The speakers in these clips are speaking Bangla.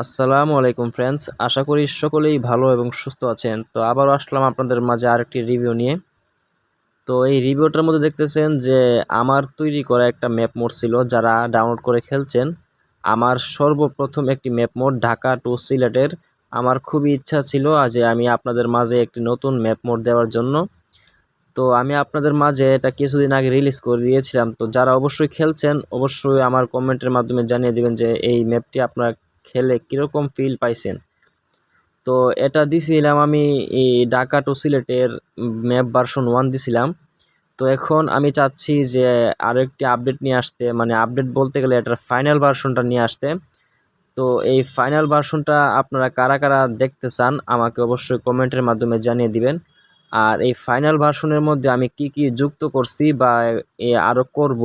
আসসালামু আলাইকুম ফ্রেন্ডস, আশা করি সকলেই ভালো এবং সুস্থ আছেন। তো আবারও আসলাম আপনাদের মাঝে আরেকটি রিভিউ নিয়ে। তো এই রিভিউটার মধ্যে দেখতেছেন যে আমার তৈরি করা একটা ম্যাপ মোড ছিল, যারা ডাউনলোড করে খেলছেন। আমার সর্বপ্রথম একটি ম্যাপ মোড ঢাকা টু সিলেটের। আমার খুবই ইচ্ছা ছিল যে আমি আপনাদের মাঝে একটি নতুন ম্যাপ মোড দেওয়ার জন্য। তো আমি আপনাদের মাঝে এটা কিছুদিন আগে রিলিজ করে দিয়েছিলাম। তো যারা অবশ্যই খেলছেন অবশ্যই আমার কমেন্টের মাধ্যমে জানিয়ে দিবেন যে এই ম্যাপটি আপনারা খেলে কীরকম ফিল পাইছেন। তো এটা দিছিলাম আমি এই ঢাকা টু সিলেটের ম্যাপ ভার্সন 1 দিছিলাম। তো এখন আমি চাচ্ছি যে আরও একটি আপডেট নিয়ে আসতে, মানে আপডেট বলতে গেলে এটার ফাইনাল ভার্সনটা নিয়ে আসতে। তো এই ফাইনাল ভার্সনটা আপনারা কারা কারা দেখতে চান আমাকে অবশ্যই কমেন্টের মাধ্যমে জানিয়ে দিবেন। আর এই ফাইনাল ভার্সনের মধ্যে আমি কি কি যুক্ত করছি বা আরও করব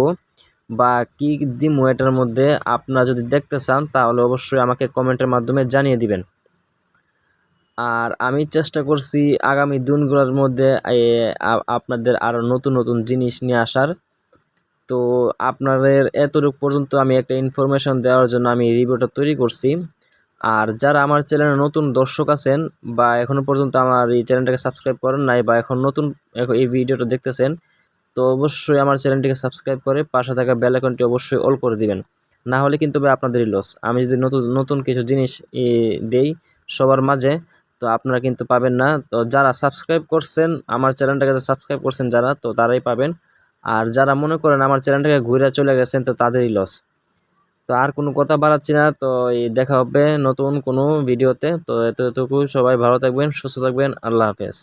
বা কি দিমু এটার মধ্যে, আপনারা যদি দেখতে চান তাহলে অবশ্যই আমাকে কমেন্টের মাধ্যমে জানিয়ে দিবেন। আর আমি চেষ্টা করছি আগামী দিনগুলোর মধ্যে আপনাদের আরও নতুন নতুন জিনিস নিয়ে আসার। তো আপনাদের এতটুকু পর্যন্ত আমি একটা ইনফরমেশন দেওয়ার জন্য আমি রিভিউটা তৈরি করছি। আর যারা আমার চ্যানেলে নতুন দর্শক আছেন বা এখনও পর্যন্ত আমার এই চ্যানেলটাকে সাবস্ক্রাইব করেন নাই বা এখন এই ভিডিওটা দেখতেছেন, তো অবশ্যই আমার চ্যানেলটিকে সাবস্ক্রাইব করে পাশে থাকা বেল আইকনটি অবশ্যই অল করে দিবেন। না হলে কিন্তু ভাই আপনাদেরই লস। আমি যদি নতুন নতুন কিছু জিনিস দেই সবার মাঝে, তো আপনারা কিন্তু পাবেন না। তো যারা সাবস্ক্রাইব করছেন আমার চ্যানেলটাকে সাবস্ক্রাইব করছেন যারা, তো তারাই পাবেন। আর যারা মনে করেন আমার চ্যানেলটাকে ঘুরে চলে গেছেন, তো তাদেরই লস। তো আর কোনো কথা বাড়াচ্ছি না, তো এই দেখা হবে নতুন কোনো ভিডিওতে। তো এতটুকু, সবাই ভালো থাকবেন, সুস্থ থাকবেন, আল্লাহ হাফেজ।